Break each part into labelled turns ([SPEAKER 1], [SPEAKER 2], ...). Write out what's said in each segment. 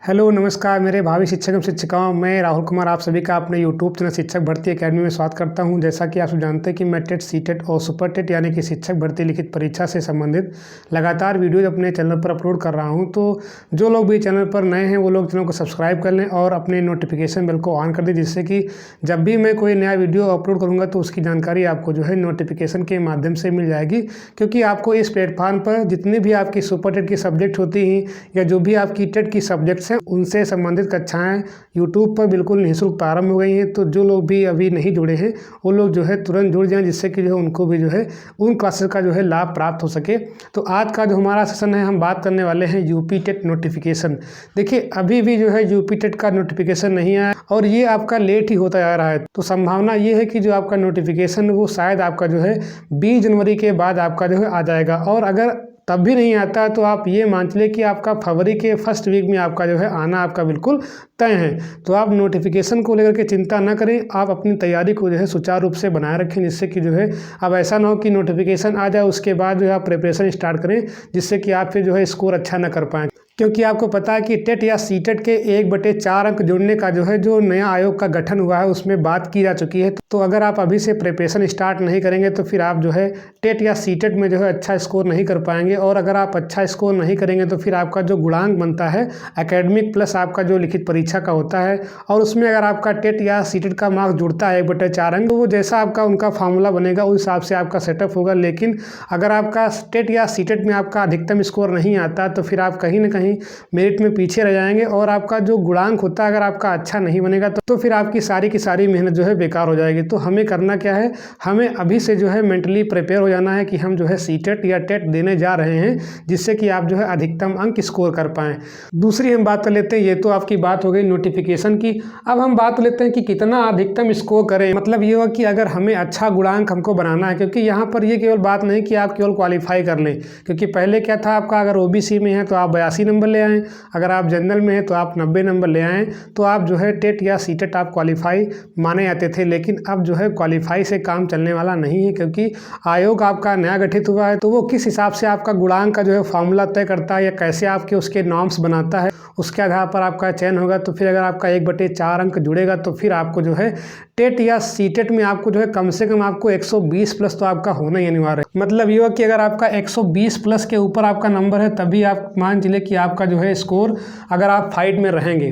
[SPEAKER 1] Hello नमस्कार मेरे भावी शिक्षक एवं शिक्षिकाओं, मैं राहुल कुमार आप सभी का अपने यूट्यूब चैनल शिक्षक भर्ती एकेडमी में स्वागत करता हूं। जैसा कि आप सब जानते हैं कि मैं टेट, सीटेट और सुपर टेट यानी कि शिक्षक भर्ती लिखित परीक्षा से संबंधित लगातार वीडियोज अपने चैनल पर अपलोड कर रहा हूं। तो जो लोग भी चैनल पर नए हैं वो लोग चैनल को सब्सक्राइब कर लें और अपने नोटिफिकेशन बेल को ऑन कर दें, जिससे कि जब भी मैं कोई नया वीडियो अपलोड करूँगा तो उसकी जानकारी आपको जो है नोटिफिकेशन के माध्यम से मिल जाएगी। क्योंकि आपको इस प्लेटफॉर्म पर जितनी भी आपकी सुपर टेट की सब्जेक्ट होती हैं या जो भी आपकी टेट की सब्जेक्ट्स हैं उनसे संबंधित कक्षाएं यूट्यूब पर बिल्कुल निःशुल्क प्रारंभ हो गई हैं। तो जो लोग भी अभी नहीं जुड़े हैं वो लोग जो है तुरंत जुड़ जाएं, जिससे कि जो है उनको भी जो है उन क्लासेस का जो है लाभ प्राप्त हो सके। तो आज का जो हमारा सेशन है हम बात करने वाले हैं यूपी टेट नोटिफिकेशन। देखिए अभी भी जो है यूपी टेट का नोटिफिकेशन नहीं आया और ये आपका लेट ही होता जा रहा है। तो संभावना ये है कि जो आपका नोटिफिकेशन वो शायद आपका जो है 20 जनवरी के बाद आपका जो है आ जाएगा। और अगर तब भी नहीं आता तो आप ये मान चलिए कि आपका फरवरी के फर्स्ट वीक में आपका जो है आना आपका बिल्कुल तय है। तो आप नोटिफिकेशन को लेकर के चिंता ना करें, आप अपनी तैयारी को जो है सुचारू रूप से बनाए रखें, जिससे कि जो है अब ऐसा ना हो कि नोटिफिकेशन आ जाए उसके बाद जो है आप प्रिपरेशन स्टार्ट करें, जिससे कि आप फिर जो है स्कोर अच्छा ना कर पाएँ। क्योंकि आपको पता है कि टेट या सीटेट के 1/4 अंक जुड़ने का जो है जो नया आयोग का गठन हुआ है उसमें बात की जा चुकी है। तो अगर आप अभी से प्रिपरेशन स्टार्ट नहीं करेंगे तो फिर आप जो है टेट या सीटेट में जो है अच्छा स्कोर नहीं कर पाएंगे। और अगर आप अच्छा स्कोर नहीं करेंगे तो फिर आपका जो गुणांक बनता है एकेडमिक प्लस आपका जो लिखित परीक्षा का होता है, और उसमें अगर आपका टेट या सीटेट का मार्क्स जुड़ता है 1/4 अंक, तो वो जैसा आपका उनका फार्मूला बनेगा उस हिसाब से आपका सेटअप होगा। लेकिन अगर आपका टेट या सीटेट में आपका अधिकतम स्कोर नहीं आता तो फिर आप कहीं ना कहीं मेरिट में पीछे रह जाएंगे और आपका जो गुणांक होता है अगर आपका अच्छा नहीं बनेगा तो फिर आपकी सारी की सारी मेहनत जो है बेकार हो जाएगी। तो हमें करना क्या है, हमें अभी से जो है मेंटली प्रिपेयर हो जाना है कि हम जो है सीटेट या टेट देने जा रहे हैं, जिससे कि आप जो है अधिकतम अंक स्कोर कर पाएँ। दूसरी हम बात कर लेते हैं, ये तो आपकी बात हो गई नोटिफिकेशन की। अब हम बात लेते हैं कि कितना अधिकतम स्कोर करें। मतलब ये हुआ कि अगर हमें अच्छा गुणांक हमको बनाना है, क्योंकि यहाँ पर ये केवल बात नहीं कि आप केवल क्वालिफाई कर लें। क्योंकि पहले क्या था आपका, अगर ओबीसी में है तो आप 82 नंबर ले आएँ, अगर आप जनरल में हैं तो आप 90 नंबर ले आएँ, तो आप जो है टेट या सीटेट आप क्वालिफाई माने जाते थे। लेकिन अब जो है क्वालिफाई से काम चलने वाला नहीं है, क्योंकि आयोग आपका नया गठित हुआ है। तो वो किस हिसाब से आपका गुणांक का जो है फार्मूला तय करता है या कैसे आपके उसके नॉर्म्स बनाता है, उसके आधार पर आपका चयन होगा। तो फिर अगर आपका 1/4 अंक जुड़ेगा तो फिर आपको जो है टेट या सीटेट में आपको जो है कम से कम आपको 120 प्लस तो आपका होना ही अनिवार्य है। मतलब ये हुआ कि अगर आपका 120 प्लस के ऊपर आपका नंबर है तभी आप मान चलिए कि आपका जो है स्कोर, अगर आप फाइट में रहेंगे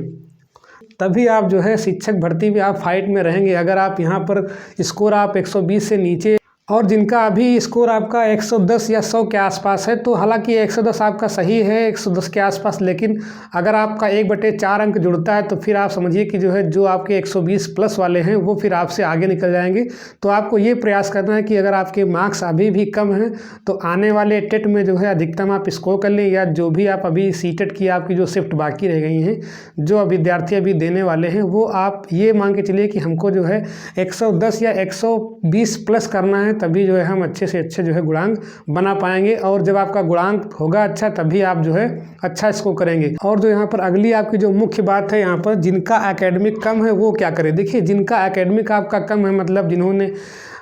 [SPEAKER 1] तभी आप जो है शिक्षक भर्ती में आप फाइट में रहेंगे। अगर आप यहाँ पर स्कोर आप 120 से नीचे और जिनका अभी स्कोर आपका 110 या 100 के आसपास है, तो हालांकि 110 आपका सही है, 110 के आसपास, लेकिन अगर आपका 1/4 अंक जुड़ता है तो फिर आप समझिए कि जो है जो आपके 120 प्लस वाले हैं वो फिर आपसे आगे निकल जाएंगे। तो आपको ये प्रयास करना है कि अगर आपके मार्क्स अभी भी कम हैं तो आने वाले टेट में जो है अधिकतम आप स्कोर कर लें, या जो भी आप अभी सीटेट की आपकी जो शिफ्ट बाकी रह गई हैं जो विद्यार्थी अभी देने वाले हैं, वो आप ये मान के चलिए कि हमको जो है 110 या 120 प्लस करना है, तभी जो है हम अच्छे से अच्छे जो है गुणांक बना पाएंगे। और जब आपका गुणांक होगा अच्छा तभी आप जो है अच्छा स्कोर करेंगे। और जो यहाँ पर अगली आपकी जो मुख्य बात है, यहाँ पर जिनका एकेडमिक कम है वो क्या करें। देखिए जिनका एकेडमिक आपका कम है, मतलब जिन्होंने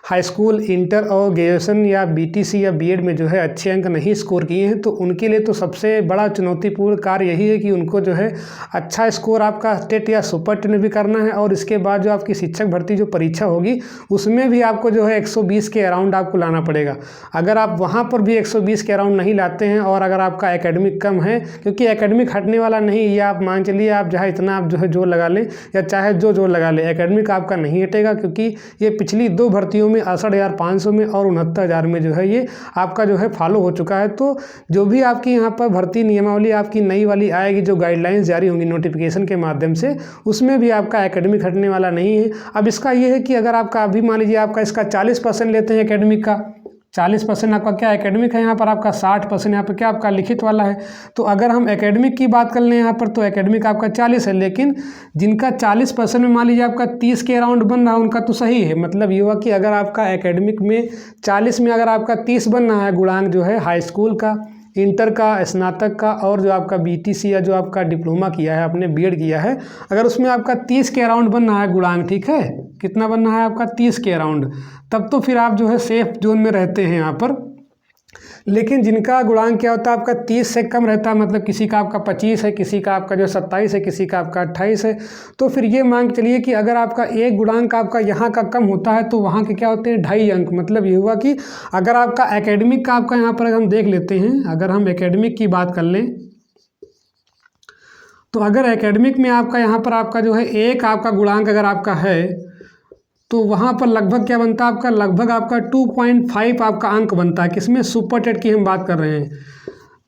[SPEAKER 1] हाई स्कूल, इंटर और ग्रेजुएशन या बीटीसी या बीएड में जो है अच्छे अंक नहीं स्कोर किए हैं, तो उनके लिए तो सबसे बड़ा चुनौतीपूर्ण कार्य यही है कि उनको जो है अच्छा स्कोर आपका टेट या सुपर टेट में भी करना है। और इसके बाद जो आपकी शिक्षक भर्ती जो परीक्षा होगी उसमें भी आपको जो है 120 के अराउंड आपको लाना पड़ेगा। अगर आप वहाँ पर भी 120 के अराउंड नहीं लाते हैं और अगर आपका एकेडमिक कम है, क्योंकि एकेडमिक हटने वाला नहीं, ये आप मान चलिए आप चाहे इतना आप जो है जोर लगा लें या चाहे जो जोर लगा लें, एकेडमिक आपका नहीं हटेगा। क्योंकि ये पिछली 2 भर्तियों में 68,500 में और 69,000 में जो है ये आपका जो है फॉलो हो चुका है। तो जो भी आपकी यहाँ पर भर्ती नियमावली आपकी नई वाली आएगी, जो गाइडलाइंस जारी होंगी नोटिफिकेशन के माध्यम से, उसमें भी आपका एकेडमिक हटने वाला नहीं है। अब इसका ये है कि अगर आपका अभी मान लीजिए आपका इसका 40% लेते हैं एकेडमिक का, 40% आपका क्या एकेडमिक है, यहाँ पर आपका 60% यहाँ पर क्या आपका लिखित वाला है। तो अगर हम एकेडमिक की बात कर लें यहाँ पर तो एकेडमिक आपका 40 है, लेकिन जिनका 40% में मान लीजिए आपका 30 के अराउंड बन रहा है उनका तो सही है। मतलब ये हुआ कि अगर आपका एकेडमिक में 40 में अगर आपका 30 बन रहा है गुणांक जो है हाई स्कूल का, इंटर का, स्नातक का और जो आपका बीटीसी या जो आपका डिप्लोमा किया है, आपने बीएड किया है, अगर उसमें आपका 30 के अराउंड बन रहा है गुणांक, ठीक है, कितना बन रहा है आपका 30 के अराउंड, तब तो फिर आप जो है सेफ जोन में रहते हैं यहाँ पर। लेकिन जिनका गुणांक क्या होता है आपका 30 से कम रहता है, मतलब किसी का आपका 25 है, किसी का आपका जो 27 है, किसी का आपका 28 है, तो फिर ये मान के चलिए कि अगर आपका एक गुणांक आपका यहाँ का कम होता है तो वहाँ के क्या होते हैं 2.5 अंक। मतलब ये हुआ कि अगर आपका एकेडमिक का आपका यहाँ पर हम देख लेते हैं, अगर हम एकेडमिक की बात कर लें तो अगर एकेडमिक में आपका यहाँ पर आपका जो है एक आपका गुणांक अगर आपका है तो वहाँ पर लगभग क्या बनता है आपका, लगभग आपका 2.5 आपका अंक बनता है। किसमें, सुपर टेट की हम बात कर रहे हैं।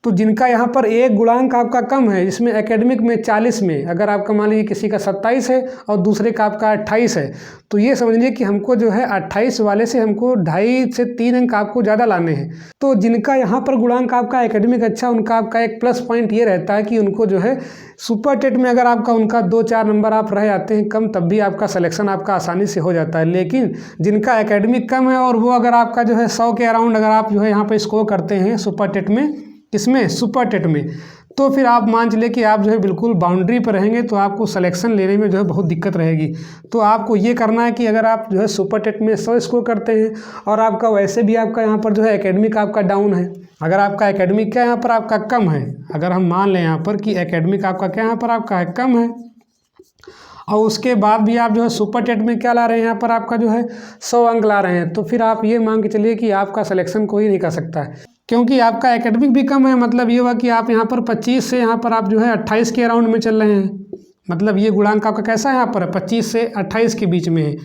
[SPEAKER 1] तो जिनका यहाँ पर एक गुणांक आपका कम है, जिसमें एकेडमिक में 40 में अगर आपका मान लीजिए किसी का 27 है और दूसरे का आपका 28 है, तो ये समझ लीजिए कि हमको जो है 28 वाले से हमको 2.5 से 3 अंक आपको ज़्यादा लाने हैं। तो जिनका यहाँ पर गुणांक आपका एकेडमिक अच्छा, उनका आपका एक प्लस पॉइंट ये रहता है कि उनको जो है सुपर टेट में अगर आपका उनका 2-4 नंबर आप रह जाते हैं कम, तब भी आपका सिलेक्शन आपका आसानी से हो जाता है। लेकिन जिनका एकेडमिक कम है और वो अगर आपका जो है 100 के अराउंड अगर आप जो है यहाँ पर स्कोर करते हैं सुपर टेट में, किसमें, सुपर टेट में, तो फिर आप मान चलिए कि आप जो है बिल्कुल बाउंड्री पर रहेंगे, तो आपको सिलेक्शन लेने में जो है बहुत दिक्कत रहेगी। तो आपको ये करना है कि अगर आप जो है सुपर टेट में 100 स्कोर करते हैं और आपका वैसे भी आपका यहाँ पर जो है एकेडमिक आपका डाउन है, अगर आपका एकेडमिक क्या यहाँ पर आपका कम है, अगर हम मान लें यहाँ पर कि एकेडमिक आपका क्या यहाँ पर आपका है कम है, और उसके बाद भी आप जो है सुपर टेट में क्या ला रहे हैं यहाँ पर आपका जो है 100 अंक ला रहे हैं, तो फिर आप ये मान के चलिए कि आपका सिलेक्शन कोई नहीं कर सकता है, क्योंकि आपका एकेडमिक भी कम है। मतलब ये हुआ कि आप यहाँ पर 25 से यहाँ पर आप जो है 28 के अराउंड में चल रहे हैं। मतलब ये गुणांक आपका कैसा है यहाँ पर 25 से 28 के बीच में है।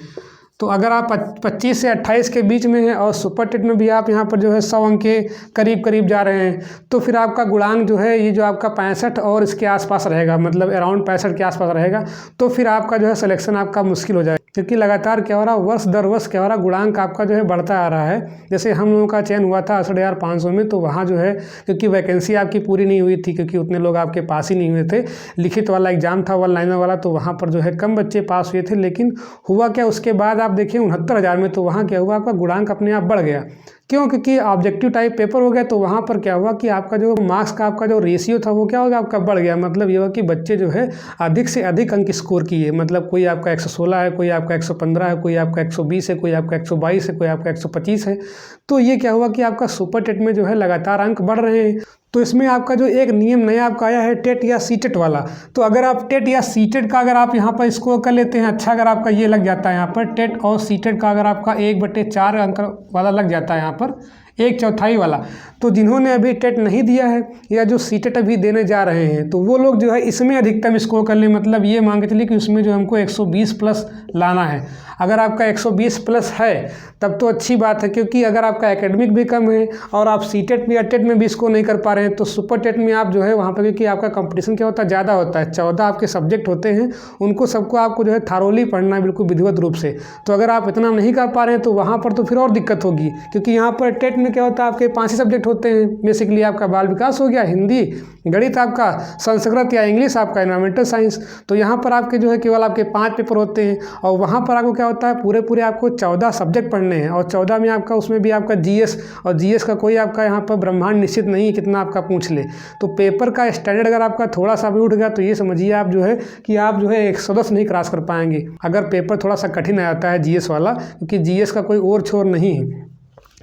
[SPEAKER 1] तो अगर आप 25 से 28 के बीच में है और सुपर टेट में भी आप यहाँ पर जो है 100 अंक के करीब करीब जा रहे हैं, तो फिर आपका गुणांक जो है ये जो आपका 65 और इसके आसपास रहेगा, मतलब अराउंड 65 के आसपास रहेगा। तो फिर आपका जो है सिलेक्शन आपका मुश्किल हो जाएगा, क्योंकि लगातार क्या हो रहा है, वर्ष दर वर्ष क्या हो रहा है, गुणांक आपका जो है बढ़ता आ रहा है। जैसे हम लोगों का चयन हुआ था 68,500 में, तो वहाँ जो है क्योंकि वैकेंसी आपकी पूरी नहीं हुई थी, क्योंकि उतने लोग आपके पास ही नहीं हुए थे, लिखित वाला एग्जाम था वन लाइनर वाला, तो वहाँ पर जो है कम बच्चे पास हुए थे। लेकिन हुआ क्या, उसके बाद आप देखिए 69,000 में, तो वहाँ क्या हुआ, आपका गुणांक अपने आप बढ़ गया। क्यों, क्योंकि ऑब्जेक्टिव टाइप पेपर हो गया, तो वहाँ पर क्या हुआ कि आपका जो मार्क्स का आपका जो रेशियो था वो क्या हो गया, आपका बढ़ गया। मतलब ये हुआ कि बच्चे जो है अधिक से अधिक अंक स्कोर किए, मतलब कोई आपका 116 है, कोई आपका 115 है, कोई आपका 120 है, कोई आपका 122 है, कोई आपका 125 है। तो ये क्या हुआ कि आपका सुपर टेट में जो है लगातार अंक बढ़ रहे हैं। तो इसमें आपका जो एक नियम नया आपका आया है टेट या सीटेट वाला, तो अगर आप टेट या सीटेट का अगर आप यहाँ पर स्कोर कर लेते हैं अच्छा, अगर आपका ये लग जाता है यहाँ पर टेट और सीटेट का अगर आपका 1/4 अंक वाला लग जाता है यहाँ पर 1/4 वाला, तो जिन्होंने अभी टेट नहीं दिया है या जो सीटेट अभी देने जा रहे हैं, तो वो लोग जो है इसमें अधिकतम स्कोर कर लें। मतलब ये मान के चलिए कि उसमें जो हमको 120 प्लस लाना है। अगर आपका 120 प्लस है तब तो अच्छी बात है, क्योंकि अगर आपका एकेडमिक भी कम है और आप सीटेट या टेट में भी स्कोर नहीं कर पा रहे हैं, तो सुपर टेट में आप जो है वहाँ पर, क्योंकि आपका कंपटीशन क्या होता है, ज़्यादा होता है, 14 आपके सब्जेक्ट होते हैं, उनको सबको आपको जो है थारोली पढ़ना है बिल्कुल विधिवत रूप से। तो अगर आप इतना नहीं कर पा रहे हैं तो वहाँ पर तो फिर और दिक्कत होगी, क्योंकि यहाँ पर टेट में क्या होता है, आपके 5 ही सब्जेक्ट होते हैं बेसिकली। आपका बाल विकास हो गया, हिंदी, गणित आपका, संस्कृत या इंग्लिश आपका, एनवायरमेंटल साइंस। तो यहाँ पर आपके जो है केवल आपके 5 पेपर होते हैं, और वहाँ पर आपको क्या होता है, पूरे आपको 14 सब्जेक्ट पढ़ने हैं, और 14 में आपका उसमें भी आपका जीएस, और जीएस का कोई आपका यहाँ पर ब्रह्मांड निश्चित नहीं है कितना आपका पूछ ले। तो पेपर का स्टैंडर्ड अगर आपका थोड़ा सा भी उठ गया तो ये समझिए आप जो है कि आप जो है 110 नहीं क्रॉस कर पाएंगे, अगर पेपर थोड़ा सा कठिन आता है जीएस वाला, क्योंकि जीएस का कोई और छोर नहीं है।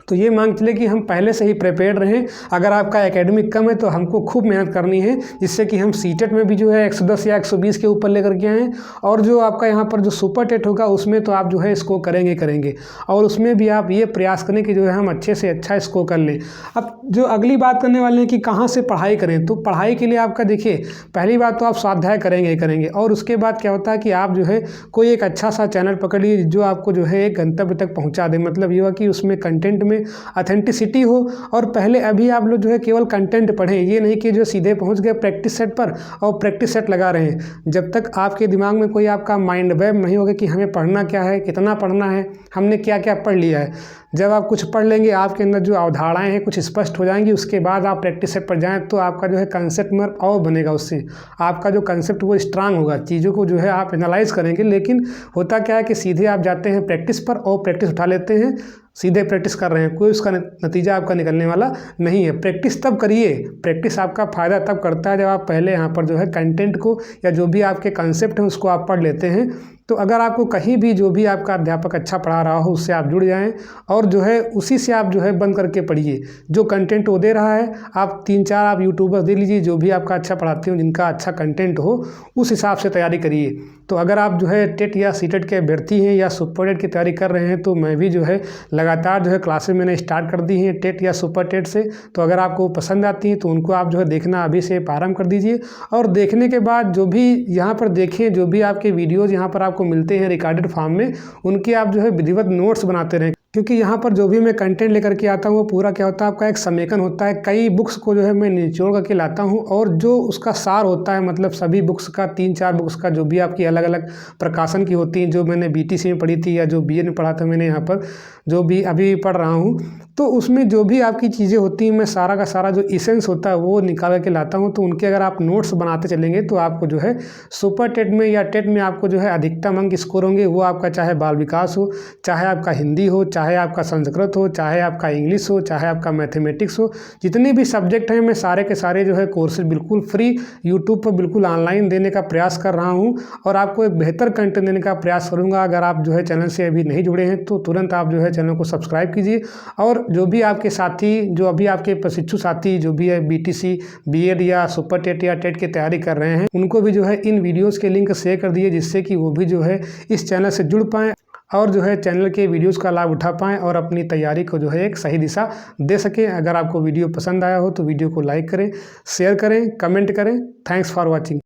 [SPEAKER 1] तो ये मान चले कि हम पहले से ही प्रिपेयर्ड रहें। अगर आपका एकेडमिक कम है तो हमको खूब मेहनत करनी है, जिससे कि हम सीटेट में भी जो है 110 या 120 के ऊपर लेकर के आएँ, और जो आपका यहाँ पर जो सुपर टेट होगा उसमें तो आप जो है स्कोर करेंगे, और उसमें भी आप ये प्रयास करें कि जो है हम अच्छे से अच्छा स्कोर कर लें। अब जो अगली बात करने वाले हैं कि कहाँ से पढ़ाई करें, तो पढ़ाई के लिए आपका देखिए पहली बात तो आप स्वाध्याय करेंगे, और उसके बाद क्या होता है कि आप जो है कोई एक अच्छा सा चैनल पकड़िए जो आपको जो है एक गंतव्य तक पहुँचा दे। मतलब ये हुआ कि उसमें कंटेंट में ऑथेंटिसिटी हो, और पहले अभी आप लोग जो है केवल कंटेंट पढ़ें, ये नहीं कि जो सीधे पहुंच गए प्रैक्टिस सेट पर और प्रैक्टिस सेट लगा रहे हैं। जब तक आपके दिमाग में कोई आपका माइंड मैप नहीं होगा कि हमें पढ़ना क्या है, कितना पढ़ना है, हमने क्या क्या पढ़ लिया है। जब आप कुछ पढ़ लेंगे, आपके अंदर जो अवधारणाएं हैं कुछ स्पष्ट हो जाएंगी, उसके बाद आप प्रैक्टिस सेट पर जाएँ तो आपका जो है कंसेप्ट में और बनेगा, उससे आपका जो कंसेप्ट वो स्ट्रांग होगा, चीज़ों को जो है आप एनालाइज करेंगे। लेकिन होता क्या है कि सीधे आप जाते हैं प्रैक्टिस पर और प्रैक्टिस उठा लेते हैं, सीधे प्रैक्टिस कर रहे हैं, कोई उसका नतीजा आपका निकलने वाला नहीं है। प्रैक्टिस तब करिए, प्रैक्टिस आपका फ़ायदा तब करता है जब आप पहले यहाँ पर जो है कंटेंट को या जो भी आपके कंसेप्ट हैं उसको आप पढ़ लेते हैं, तो अगर आपको कहीं भी जो भी आपका अध्यापक अच्छा पढ़ा रहा हो उससे आप जुड़ जाएं और जो है उसी से आप जो है बंद करके पढ़िए। जो कंटेंट वो दे रहा है आप 3-4 आप यूट्यूबर्स देख लीजिए जो भी आपका अच्छा पढ़ाते हो, जिनका अच्छा कंटेंट हो, उस हिसाब से तैयारी करिए। तो अगर आप जो है टेट या सीटेट के अभ्यर्थी हैं या सुपर टेट की तैयारी कर रहे हैं तो मैं भी जो है लगातार जो है क्लासेस मैंने स्टार्ट कर दी हैं टेट या सुपर टेट से। तो अगर आपको पसंद आती हैं तो उनको आप जो है देखना अभी से प्रारंभ कर दीजिए। और देखने के बाद जो भी यहाँ पर देखें, जो भी आपके वीडियोज़ यहाँ पर आपको मिलते हैं रिकॉर्डेड फॉर्म में, उनके आप जो है विधिवत नोट्स बनाते रहें। क्योंकि यहाँ पर जो भी मैं कंटेंट लेकर के आता हूँ वो पूरा क्या होता है, आपका एक समेकन होता है। कई बुक्स को जो है मैं निचोड़ करके लाता हूँ और जो उसका सार होता है, मतलब सभी बुक्स का 3-4 बुक्स का जो भी आपकी अलग अलग प्रकाशन की होती हैं, जो मैंने बीटीसी में पढ़ी थी या जो बीए में पढ़ा था मैंने, यहाँ पर जो भी अभी पढ़ रहा हूँ, तो उसमें जो भी आपकी चीज़ें होती हैं मैं सारा का सारा जो इसेंस होता है वो निकाल के लाता हूँ। तो उनके अगर आप नोट्स बनाते चलेंगे तो आपको जो है सुपर टेट में या टेट में आपको जो है अधिकतम अंक स्कोर होंगे। वो आपका चाहे बाल विकास हो, चाहे आपका हिंदी हो, चाहे आपका संस्कृत हो, चाहे आपका इंग्लिश हो, चाहे आपका मैथमेटिक्स हो, जितने भी सब्जेक्ट हैं मैं सारे के सारे जो है कोर्सेज बिल्कुल फ्री यूट्यूब पर बिल्कुल ऑनलाइन देने का प्रयास कर रहा हूँ और आपको एक बेहतर कंटेंट देने का प्रयास करूँगा। अगर आप जो है चैनल से अभी नहीं जुड़े हैं तो तुरंत आप जो है चैनल को सब्सक्राइब कीजिए। और जो भी आपके साथी, जो अभी आपके प्रशिक्षु साथी जो भी है बीटीसी, बीएड या सुपर टेट या टेट की तैयारी कर रहे हैं, उनको भी जो है इन वीडियोज़ के लिंक शेयर कर दिए, जिससे कि वो भी जो है इस चैनल से जुड़ पाएँ और जो है चैनल के वीडियोज़ का लाभ उठा पाएँ और अपनी तैयारी को जो है एक सही दिशा दे सकें। अगर आपको वीडियो पसंद आया हो तो वीडियो को लाइक करें, शेयर करें, कमेंट करें। Thanks for watching.